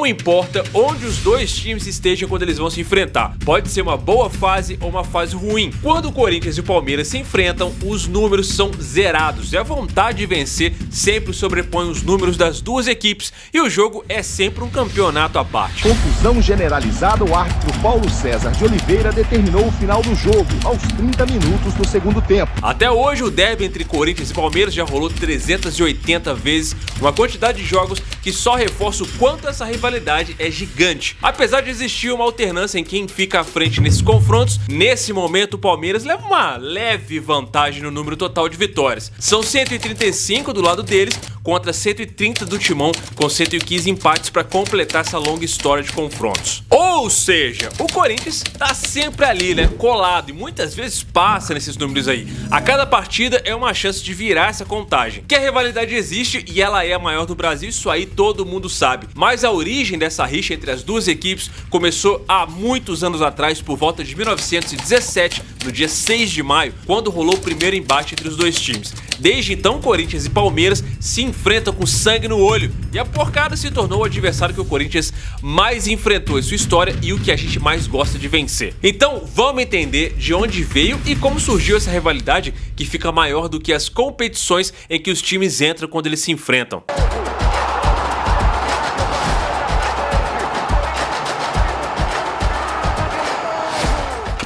Não importa onde os dois times estejam quando eles vão se enfrentar, pode ser uma boa fase ou uma fase ruim. Quando o Corinthians e o Palmeiras se enfrentam, os números são zerados e a vontade de vencer sempre sobrepõe os números das duas equipes e o jogo é sempre um campeonato à parte. Confusão generalizada, o árbitro Paulo César de Oliveira determinou o final do jogo aos 30 minutos do segundo tempo. Até hoje, o derby entre Corinthians e Palmeiras já rolou 380 vezes, uma quantidade de jogos que só reforça o quanto essa rivalidade é gigante. Apesar de existir uma alternância em quem fica à frente nesses confrontos, nesse momento o Palmeiras leva uma leve vantagem no número total de vitórias. São 135 do lado deles contra 130 do Timão, com 115 empates para completar essa longa história de confrontos. Ou seja, o Corinthians tá sempre ali, né, colado, e muitas vezes passa nesses números aí. A cada partida é uma chance de virar essa contagem. Que a rivalidade existe e ela é a maior do Brasil, isso aí todo mundo sabe. Mas a origem dessa rixa entre as duas equipes começou há muitos anos atrás, por volta de 1917, no dia 6 de maio, quando rolou o primeiro embate entre os dois times. Desde então, Corinthians e Palmeiras se enfrentam com sangue no olho, e a porcada se tornou o adversário que o Corinthians mais enfrentou em sua história e o que a gente mais gosta de vencer. Então, vamos entender de onde veio e como surgiu essa rivalidade que fica maior do que as competições em que os times entram quando eles se enfrentam.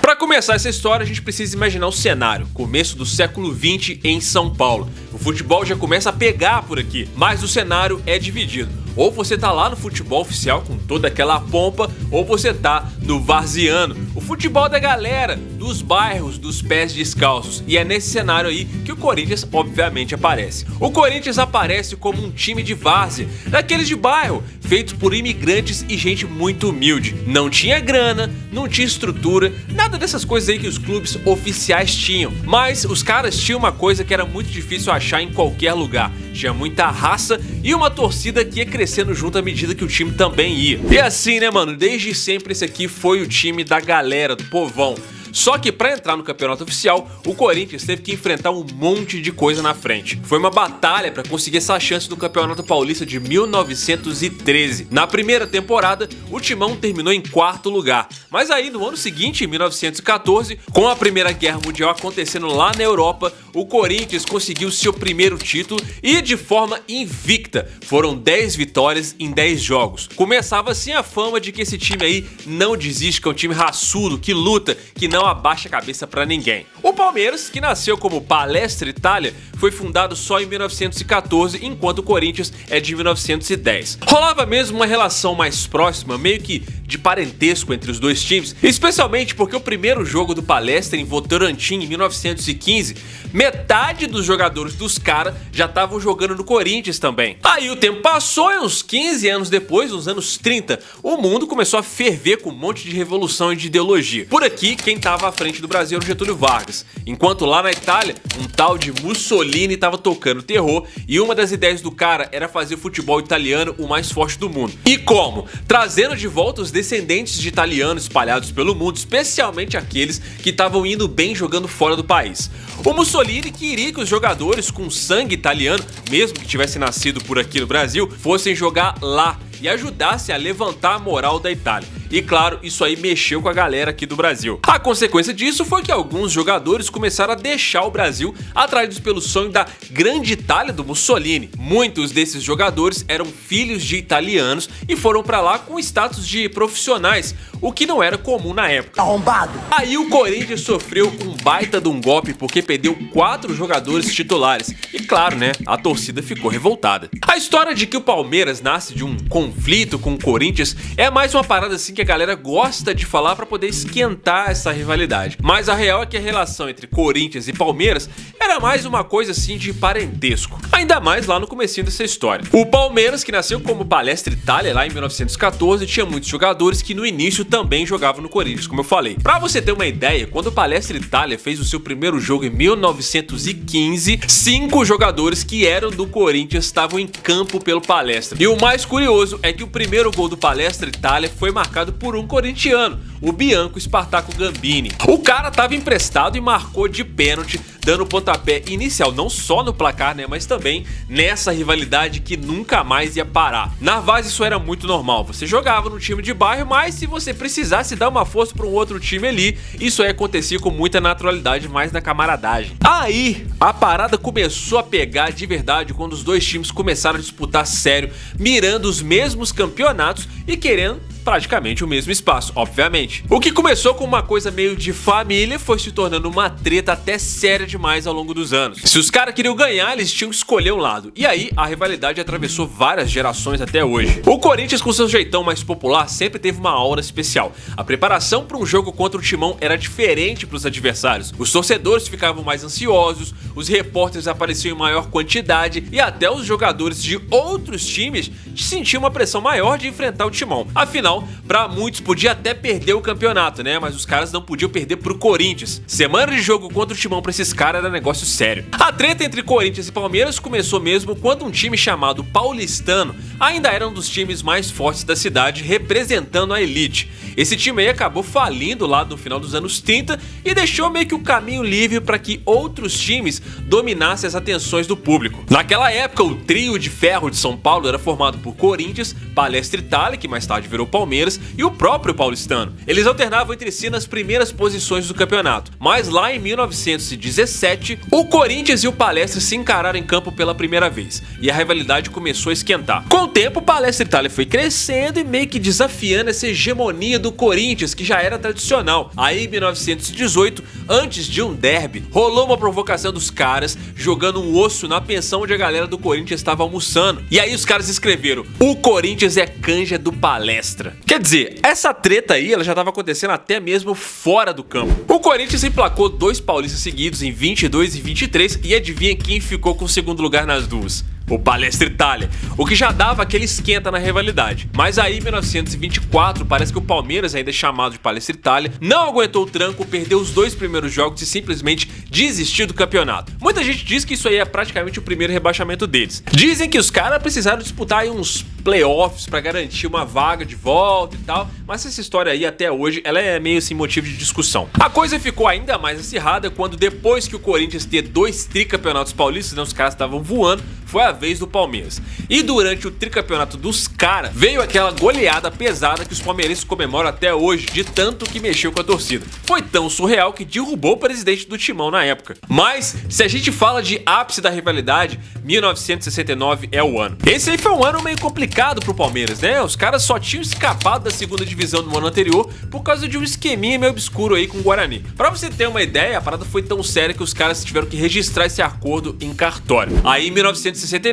Para começar essa história, a gente precisa imaginar o cenário, começo do século XX em São Paulo. O futebol já começa a pegar por aqui, mas o cenário é dividido. Ou você tá lá no futebol oficial com toda aquela pompa, ou você tá no varziano, o futebol da galera, dos bairros, dos pés descalços. E é nesse cenário aí que o Corinthians obviamente aparece. O Corinthians aparece como um time de várzea, daqueles de bairro, feitos por imigrantes e gente muito humilde. Não tinha grana, não tinha estrutura, nada dessas coisas aí que os clubes oficiais tinham. Mas os caras tinham uma coisa que era muito difícil achar em qualquer lugar. Tinha muita raça e uma torcida que ia crescendo junto à medida que o time também ia. E assim, né, mano, desde sempre esse aqui foi o time da galera, do povão. Só que para entrar no campeonato oficial, o Corinthians teve que enfrentar um monte de coisa na frente. Foi uma batalha para conseguir essa chance do Campeonato Paulista de 1913. Na primeira temporada, o Timão terminou em quarto lugar. Mas aí no ano seguinte, em 1914, com a Primeira Guerra Mundial acontecendo lá na Europa, o Corinthians conseguiu seu primeiro título e de forma invicta. Foram 10 vitórias em 10 jogos. Começava assim a fama de que esse time aí não desiste, que é um time raçudo, que luta, que não abaixa a cabeça pra ninguém. O Palmeiras, que nasceu como Palestra Itália, foi fundado só em 1914, enquanto o Corinthians é de 1910. Rolava mesmo uma relação mais próxima, meio que de parentesco entre os dois times, especialmente porque o primeiro jogo do Palestra em Votorantim em 1915, metade dos jogadores dos caras já estavam jogando no Corinthians também. Aí o tempo passou e uns 15 anos depois, nos anos 30, o mundo começou a ferver com um monte de revolução e de ideologia. Por aqui, quem estava à frente do Brasil era o Getúlio Vargas, enquanto lá na Itália, um tal de Mussolini estava tocando terror e uma das ideias do cara era fazer o futebol italiano o mais forte do mundo. E como? Trazendo de volta os descendentes de italianos espalhados pelo mundo, especialmente aqueles que estavam indo bem jogando fora do país. O Mussolini queria que os jogadores com sangue italiano, mesmo que tivessem nascido por aqui no Brasil, fossem jogar lá e ajudassem a levantar a moral da Itália. E claro, isso aí mexeu com a galera aqui do Brasil. A consequência disso foi que alguns jogadores começaram a deixar o Brasil atraídos pelo sonho da grande Itália do Mussolini. Muitos desses jogadores eram filhos de italianos e foram pra lá com status de profissionais, o que não era comum na época. Arrombado! Aí o Corinthians sofreu um baita de um golpe porque perdeu 4 jogadores titulares. E claro, né, a torcida ficou revoltada. A história de que o Palmeiras nasce de um conflito com o Corinthians é mais uma parada assim que a galera gosta de falar pra poder esquentar essa rivalidade. Mas a real é que a relação entre Corinthians e Palmeiras era mais uma coisa assim de parentesco. Ainda mais lá no comecinho dessa história. O Palmeiras, que nasceu como Palestra Itália lá em 1914, tinha muitos jogadores que no início também jogavam no Corinthians, como eu falei. Pra você ter uma ideia, quando o Palestra Itália fez o seu primeiro jogo em 1915, 5 jogadores que eram do Corinthians estavam em campo pelo Palestra. E o mais curioso é que o primeiro gol do Palestra Itália foi marcado por um corintiano, o Bianco Spartaco Gambini. O cara tava emprestado e marcou de pênalti dando o pontapé inicial não só no placar, né, mas também nessa rivalidade que nunca mais ia parar. Na Várzea isso era muito normal, você jogava no time de bairro, mas se você precisasse dar uma força para um outro time ali, isso aí acontecia com muita naturalidade, mais na camaradagem. Aí a parada começou a pegar de verdade quando os dois times começaram a disputar sério, mirando os mesmos campeonatos e querendo praticamente o mesmo espaço, obviamente. O que começou com uma coisa meio de família foi se tornando uma treta até séria demais ao longo dos anos. Se os caras queriam ganhar, eles tinham que escolher um lado. E aí a rivalidade atravessou várias gerações até hoje. O Corinthians, com seu jeitão mais popular, sempre teve uma aura especial. A preparação para um jogo contra o Timão era diferente para os adversários. Os torcedores ficavam mais ansiosos, os repórteres apareciam em maior quantidade e até os jogadores de outros times sentiam uma pressão maior de enfrentar o Timão. Afinal, pra muitos podia até perder o campeonato, né? Mas os caras não podiam perder pro Corinthians. Semana de jogo contra o Timão pra esses caras era negócio sério. A treta entre Corinthians e Palmeiras começou mesmo quando um time chamado Paulistano ainda era um dos times mais fortes da cidade, representando a elite. Esse time aí acabou falindo lá no final dos anos 30 e deixou meio que o caminho livre para que outros times dominassem as atenções do público. Naquela época, o trio de ferro de São Paulo era formado por Corinthians, Palestra Itália, que mais tarde virou Palmeiras, e o próprio Paulistano. Eles alternavam entre si nas primeiras posições do campeonato, mas lá em 1917, o Corinthians e o Palestra se encararam em campo pela primeira vez, e a rivalidade começou a esquentar. Com o tempo, o Palestra Itália foi crescendo e meio que desafiando essa hegemonia do Corinthians, que já era tradicional. Aí em 1918, antes de um derby, rolou uma provocação dos caras, jogando um osso na pensão onde a galera do Corinthians estava almoçando. E aí os caras escreveram: o Corinthians é canja do Palestra. Quer dizer, essa treta aí ela já estava acontecendo até mesmo fora do campo. O Corinthians emplacou 2 paulistas seguidos em 22 e 23 e adivinha quem ficou com o segundo lugar nas duas? O Palestra Itália, o que já dava aquele esquenta na rivalidade. Mas aí em 1924 parece que o Palmeiras, ainda chamado de Palestra Itália, não aguentou o tranco, perdeu os 2 primeiros jogos e simplesmente desistiu do campeonato. Muita gente diz que isso aí é praticamente o primeiro rebaixamento deles. Dizem que os caras precisaram disputar aí uns playoffs para garantir uma vaga de volta e tal, mas essa história aí até hoje ela é meio assim motivo de discussão. A coisa ficou ainda mais acirrada quando depois que o Corinthians ter 2 tricampeonatos paulistas, né, os caras estavam voando, foi a vez do Palmeiras. E durante o tricampeonato dos caras, veio aquela goleada pesada que os palmeirenses comemoram até hoje, de tanto que mexeu com a torcida. Foi tão surreal que derrubou o presidente do Timão na época. Mas, se a gente fala de ápice da rivalidade, 1969 é o ano. Esse aí foi um ano meio complicado pro Palmeiras, né? Os caras só tinham escapado da segunda divisão no ano anterior por causa de um esqueminha meio obscuro aí com o Guarani. Pra você ter uma ideia, a parada foi tão séria que os caras tiveram que registrar esse acordo em cartório. Aí, em 1969,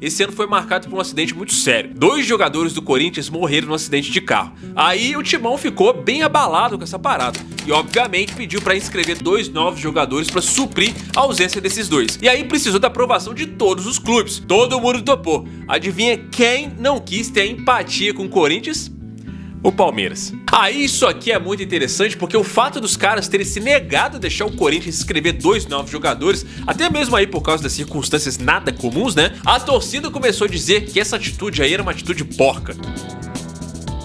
esse ano foi marcado por um acidente muito sério. 2 jogadores do Corinthians morreram no acidente de carro. Aí o Timão ficou bem abalado com essa parada e obviamente pediu para inscrever 2 novos jogadores para suprir a ausência desses 2. E aí precisou da aprovação de todos os clubes. Todo mundo topou. Adivinha quem não quis ter empatia com o Corinthians? O Palmeiras. Aí isso aqui é muito interessante porque o fato dos caras terem se negado a deixar o Corinthians inscrever 2 novos jogadores, até mesmo aí por causa das circunstâncias nada comuns, né? A torcida começou a dizer que essa atitude aí era uma atitude porca.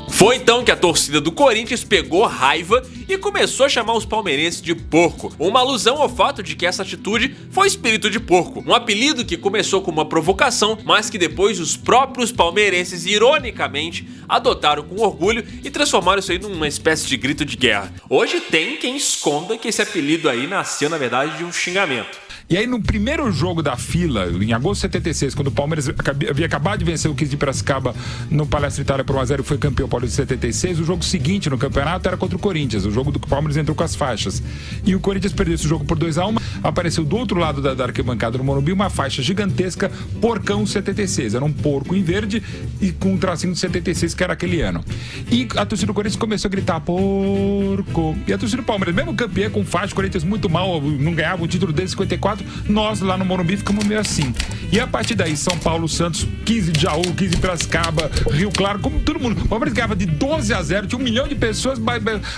Foi então que a torcida do Corinthians pegou raiva e começou a chamar os palmeirenses de porco, uma alusão ao fato de que essa atitude foi espírito de porco, um apelido que começou como uma provocação, mas que depois os próprios palmeirenses, ironicamente, adotaram com orgulho e transformaram isso aí numa espécie de grito de guerra. Hoje tem quem esconda que esse apelido aí nasceu, na verdade, de um xingamento. E aí no primeiro jogo da fila, em agosto de 76, quando o Palmeiras havia acabado de vencer o 15 de Piracicaba no Palestra Itália por 1-0 e foi campeão paulista de 76, o jogo seguinte no campeonato era contra o Corinthians, o jogo do que o Palmeiras entrou com as faixas. E o Corinthians perdeu esse jogo por 2-1, apareceu do outro lado da arquibancada do Morumbi uma faixa gigantesca, Porcão 76, era um porco em verde e com um tracinho de 76 que era aquele ano. E a torcida do Corinthians começou a gritar, porco. E a torcida do Palmeiras, mesmo campeão com faixa, o Corinthians muito mal, não ganhava o título desde 54, nós lá no Morumbi ficamos meio assim. E a partir daí, São Paulo, Santos, 15 de Jaú, 15 de Piracicaba, Rio Claro, como todo mundo. O Palmeiras ganhava de 12-0, tinha 1 milhão de pessoas,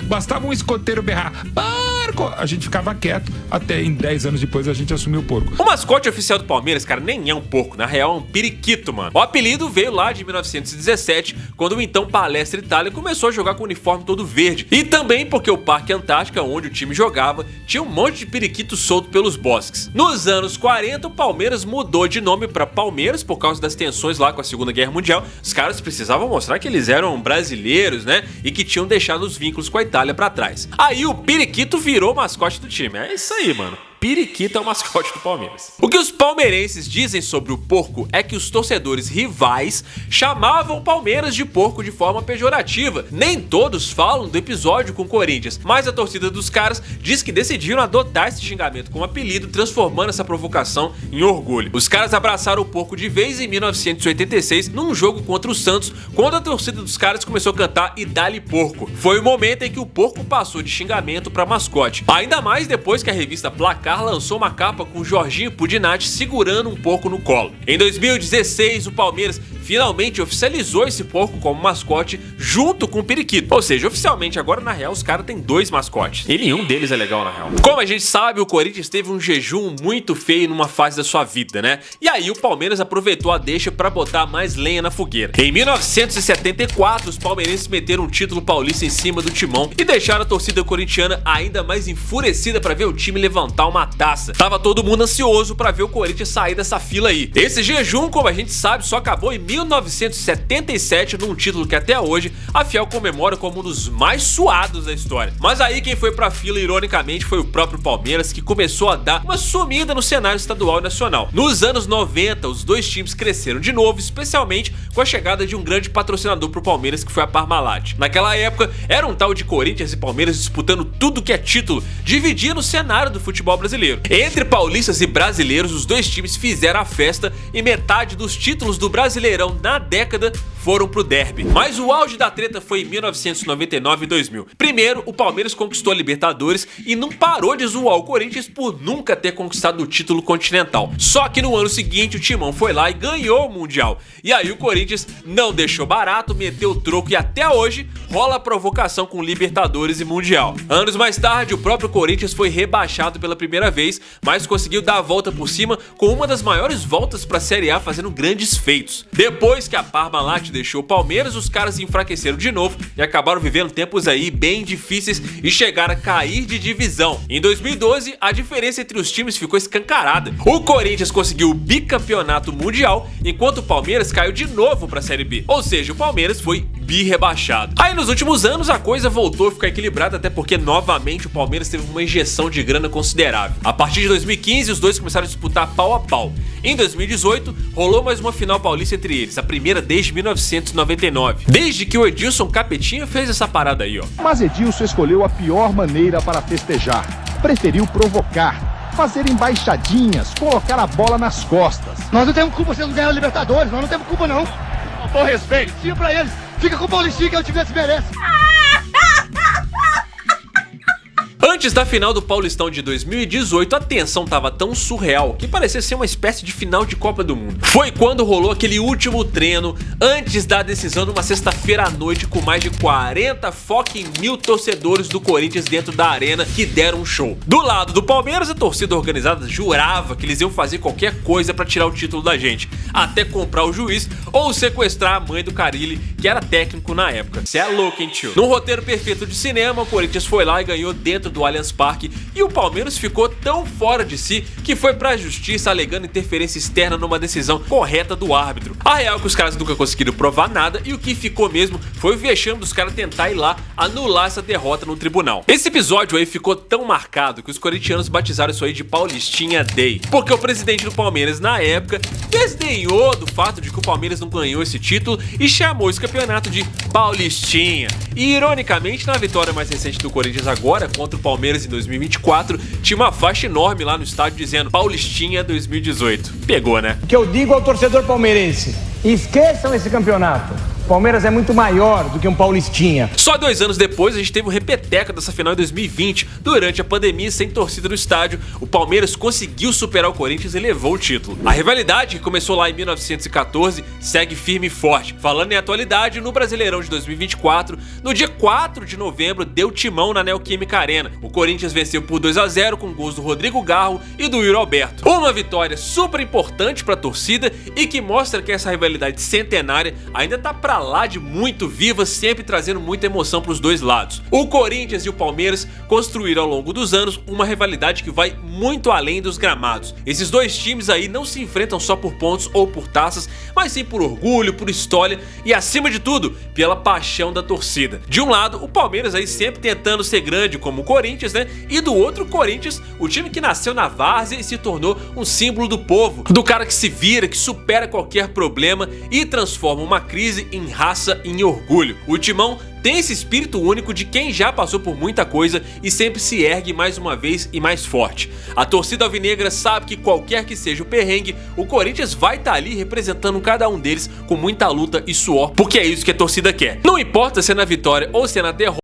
bastava um escoteiro berrar, porco! a gente ficava quieto até em 10 anos depois a gente assumiu o porco. O mascote oficial do Palmeiras, cara, nem é um porco, na real é um periquito, mano. O apelido veio lá de 1917, quando o então Palestra Itália começou a jogar com o uniforme todo verde. E também porque o Parque Antártica, onde o time jogava, tinha um monte de periquito solto pelos bosques. Nos anos 40, o Palmeiras mudou de nome pra Palmeiras por causa das tensões lá com a Segunda Guerra Mundial. Os caras precisavam mostrar que eles eram brasileiros, né? E que tinham deixado os vínculos com a Itália pra trás. Aí o periquito virou o mascote do time. É isso aí, mano. Periquito é o mascote do Palmeiras. O que os palmeirenses dizem sobre o porco é que os torcedores rivais chamavam o Palmeiras de porco de forma pejorativa. Nem todos falam do episódio com o Corinthians, mas a torcida dos caras diz que decidiram adotar esse xingamento como apelido, transformando essa provocação em orgulho. Os caras abraçaram o porco de vez em 1986 num jogo contra o Santos, quando a torcida dos caras começou a cantar "E dá-lhe porco". Foi o momento em que o porco passou de xingamento para mascote. Ainda mais depois que a revista Placar lançou uma capa com Jorginho Pudinati segurando um porco no colo. Em 2016, o Palmeiras finalmente oficializou esse porco como mascote junto com o periquito. Ou seja, oficialmente agora na real os caras têm 2 mascotes. E nenhum deles é legal na real. Como a gente sabe, o Corinthians teve um jejum muito feio numa fase da sua vida, né? E aí o Palmeiras aproveitou a deixa pra botar mais lenha na fogueira. Em 1974, os palmeirenses meteram um título paulista em cima do Timão e deixaram a torcida corintiana ainda mais enfurecida pra ver o time levantar uma taça. Tava todo mundo ansioso pra ver o Corinthians sair dessa fila aí. Esse jejum, como a gente sabe, só acabou em 1977 num título que até hoje a Fiel comemora como um dos mais suados da história. Mas aí quem foi pra fila ironicamente foi o próprio Palmeiras, que começou a dar uma sumida no cenário estadual e nacional. Nos anos 90, os dois times cresceram de novo, especialmente com a chegada de um grande patrocinador pro Palmeiras, que foi a Parmalat. Naquela época, era um tal de Corinthians e Palmeiras disputando tudo que é título, dividindo o cenário do futebol brasileiro. Entre paulistas e brasileiros, os dois times fizeram a festa e metade dos títulos do Brasileirão na década foram pro derby. Mas o auge da treta foi em 1999 e 2000. Primeiro, o Palmeiras conquistou a Libertadores e não parou de zoar o Corinthians por nunca ter conquistado o título continental. Só que no ano seguinte o Timão foi lá e ganhou o Mundial. E aí o Corinthians não deixou barato, meteu o troco e até hoje rola a provocação com Libertadores e Mundial. Anos mais tarde, o próprio Corinthians foi rebaixado pela primeira vez, mas conseguiu dar a volta por cima com uma das maiores voltas pra Série A, fazendo grandes feitos. Depois que a Parmalat deixou o Palmeiras, os caras enfraqueceram de novo e acabaram vivendo tempos aí bem difíceis e chegaram a cair de divisão. Em 2012, a diferença entre os times ficou escancarada. O Corinthians conseguiu o bicampeonato mundial, enquanto o Palmeiras caiu de novo pra Série B. Ou seja, o Palmeiras foi bi-rebaixado. Aí nos últimos anos a coisa voltou a ficar equilibrada, até porque novamente o Palmeiras teve uma injeção de grana considerável. A partir de 2015, os dois começaram a disputar pau a pau. Em 2018, rolou mais uma final paulista entre eles, a primeira desde 1999. Desde que o Edilson Capetinha fez essa parada aí, ó. Mas Edilson escolheu a pior maneira para festejar. Preferiu provocar, fazer embaixadinhas, colocar a bola nas costas. Nós não temos culpa se eles não ganharam a Libertadores, nós não temos culpa não. Faltou respeito. Tira pra eles, fica com o Paulistinha que é o time que merece. Antes da final do Paulistão de 2018, a tensão tava tão surreal que parecia ser uma espécie de final de Copa do Mundo. Foi quando rolou aquele último treino antes da decisão numa sexta-feira à noite, com mais de 40 fucking mil torcedores do Corinthians dentro da arena que deram um show. Do lado do Palmeiras, a torcida organizada jurava que eles iam fazer qualquer coisa pra tirar o título da gente, até comprar o juiz ou sequestrar a mãe do Carille, que era técnico na época. Cê é louco, hein, tio? Num roteiro perfeito de cinema, o Corinthians foi lá e ganhou dentro do Allianz Parque, e o Palmeiras ficou tão fora de si que foi pra justiça alegando interferência externa numa decisão correta do árbitro. A real é que os caras nunca conseguiram provar nada, e o que ficou mesmo foi o vexame dos caras tentar ir lá anular essa derrota no tribunal. Esse episódio aí ficou tão marcado que os corintianos batizaram isso aí de Paulistinha Day, porque o presidente do Palmeiras na época desdenhou do fato de que o Palmeiras não ganhou esse título e chamou esse campeonato de Paulistinha. E ironicamente, na vitória mais recente do Corinthians agora contra o Palmeiras em 2024, tinha uma faixa enorme lá no estádio dizendo Paulistinha 2018. Pegou, né? O que eu digo ao torcedor palmeirense: esqueçam esse campeonato. Palmeiras é muito maior do que um paulistinha. Só 2 anos depois, a gente teve o repeteco dessa final em 2020. Durante a pandemia, sem torcida no estádio, o Palmeiras conseguiu superar o Corinthians e levou o título. A rivalidade, que começou lá em 1914, segue firme e forte. Falando em atualidade, no Brasileirão de 2024, no dia 4 de novembro, deu timão na Neoquímica Arena. O Corinthians venceu por 2-0 com gols do Rodrigo Garro e do Yuri Alberto. Uma vitória super importante para a torcida e que mostra que essa rivalidade centenária ainda tá pra lá de muito viva, sempre trazendo muita emoção pros dois lados. O Corinthians e o Palmeiras construíram ao longo dos anos uma rivalidade que vai muito além dos gramados. Esses dois times aí não se enfrentam só por pontos ou por taças, mas sim por orgulho, por história e, acima de tudo, pela paixão da torcida. De um lado, o Palmeiras aí sempre tentando ser grande como o Corinthians, né? E do outro, o Corinthians, o time que nasceu na várzea e se tornou um símbolo do povo, do cara que se vira, que supera qualquer problema e transforma uma crise em raça e em orgulho. O Timão tem esse espírito único de quem já passou por muita coisa e sempre se ergue mais uma vez e mais forte. A torcida alvinegra sabe que qualquer que seja o perrengue, o Corinthians vai estar ali representando cada um deles com muita luta e suor, porque é isso que a torcida quer. Não importa se é na vitória ou se é na derrota,